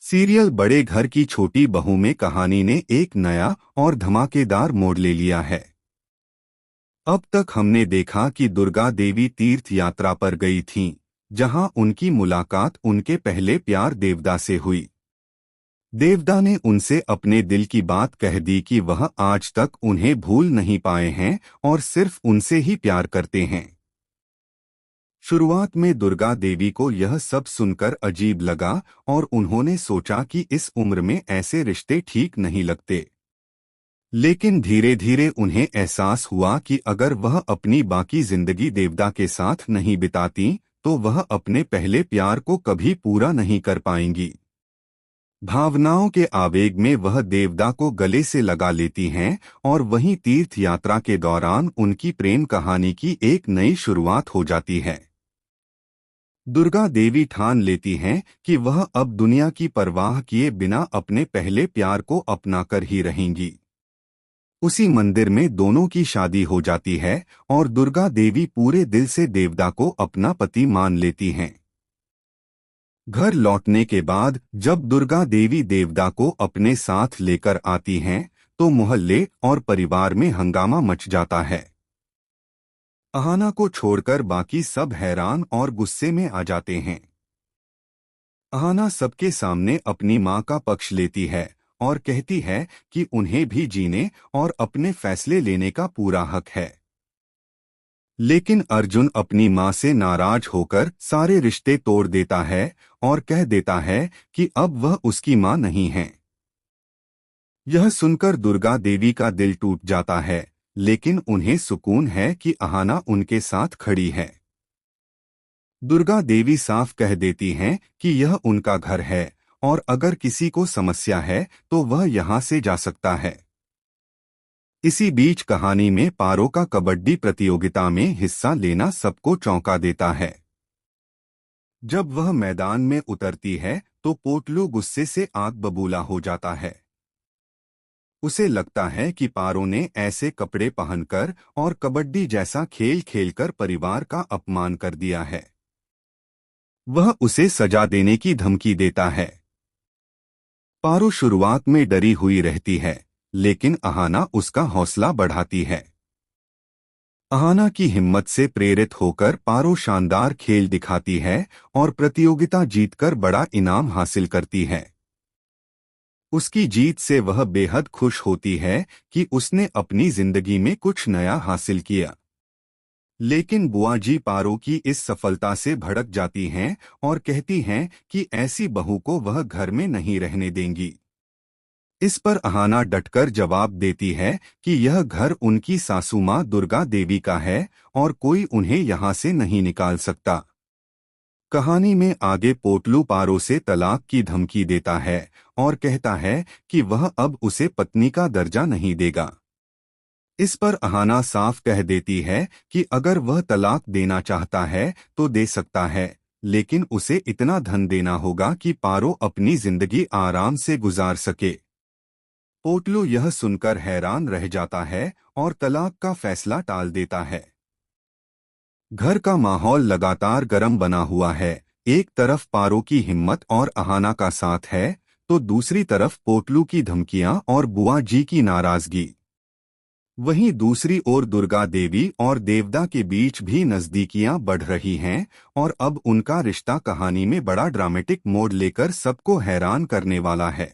Serial बड़े घर की छोटी बहू में कहानी ने एक नया और धमाकेदार मोड़ ले लिया है। अब तक हमने देखा कि दुर्गा देवी तीर्थ यात्रा पर गई थीं, जहां उनकी मुलाकात उनके पहले प्यार देवदा से हुई। देवदा ने उनसे अपने दिल की बात कह दी कि वह आज तक उन्हें भूल नहीं पाए हैं और सिर्फ उनसे ही प्यार करते हैं। शुरुआत में दुर्गा देवी को यह सब सुनकर अजीब लगा और उन्होंने सोचा कि इस उम्र में ऐसे रिश्ते ठीक नहीं लगते। लेकिन धीरे धीरे उन्हें एहसास हुआ कि अगर वह अपनी बाकी जिंदगी देवदा के साथ नहीं बिताती तो वह अपने पहले प्यार को कभी पूरा नहीं कर पाएंगी। भावनाओं के आवेग में वह देवदा को गले से लगा लेती हैं और वहीं तीर्थ यात्रा के दौरान उनकी प्रेम कहानी की एक नई शुरुआत हो जाती है। दुर्गा देवी ठान लेती हैं कि वह अब दुनिया की परवाह किए बिना अपने पहले प्यार को अपनाकर ही रहेंगी। उसी मंदिर में दोनों की शादी हो जाती है और दुर्गा देवी पूरे दिल से देवदा को अपना पति मान लेती हैं। घर लौटने के बाद जब दुर्गा देवी देवदा को अपने साथ लेकर आती हैं, तो मोहल्ले और परिवार में हंगामा मच जाता है। अहाना को छोड़कर बाकी सब हैरान और गुस्से में आ जाते हैं। अहाना सबके सामने अपनी मां का पक्ष लेती है और कहती है कि उन्हें भी जीने और अपने फैसले लेने का पूरा हक है। लेकिन अर्जुन अपनी मां से नाराज होकर सारे रिश्ते तोड़ देता है और कह देता है कि अब वह उसकी मां नहीं है। यह सुनकर दुर्गा देवी का दिल टूट जाता है, लेकिन उन्हें सुकून है कि अहाना उनके साथ खड़ी है। दुर्गा देवी साफ कह देती हैं कि यह उनका घर है और अगर किसी को समस्या है तो वह यहाँ से जा सकता है। इसी बीच कहानी में पारो का कबड्डी प्रतियोगिता में हिस्सा लेना सबको चौंका देता है। जब वह मैदान में उतरती है तो पोटलू गुस्से से आग बबूला हो जाता है। उसे लगता है कि पारो ने ऐसे कपड़े पहनकर और कबड्डी जैसा खेल खेलकर परिवार का अपमान कर दिया है। वह उसे सजा देने की धमकी देता है। पारो शुरुआत में डरी हुई रहती है, लेकिन अहाना उसका हौसला बढ़ाती है। अहाना की हिम्मत से प्रेरित होकर पारो शानदार खेल दिखाती है और प्रतियोगिता जीतकर बड़ा इनाम हासिल करती है। उसकी जीत से वह बेहद खुश होती है कि उसने अपनी जिंदगी में कुछ नया हासिल किया। लेकिन बुआ जी पारो की इस सफलता से भड़क जाती हैं और कहती हैं कि ऐसी बहू को वह घर में नहीं रहने देंगी। इस पर अहाना डटकर जवाब देती है कि यह घर उनकी सासू मां दुर्गा देवी का है और कोई उन्हें यहां से नहीं निकाल सकता। कहानी में आगे पोटलू पारो से तलाक की धमकी देता है और कहता है कि वह अब उसे पत्नी का दर्जा नहीं देगा। इस पर अहाना साफ कह देती है कि अगर वह तलाक देना चाहता है तो दे सकता है, लेकिन उसे इतना धन देना होगा कि पारो अपनी जिंदगी आराम से गुजार सके। पोटलू यह सुनकर हैरान रह जाता है और तलाक का फैसला टाल देता है। घर का माहौल लगातार गर्म बना हुआ है। एक तरफ पारो की हिम्मत और अहाना का साथ है, तो दूसरी तरफ पोटलू की धमकियां और बुआ जी की नाराजगी। वहीं दूसरी ओर दुर्गा देवी और देवदा के बीच भी नजदीकियां बढ़ रही हैं और अब उनका रिश्ता कहानी में बड़ा ड्रामेटिक मोड़ लेकर सबको हैरान करने वाला है।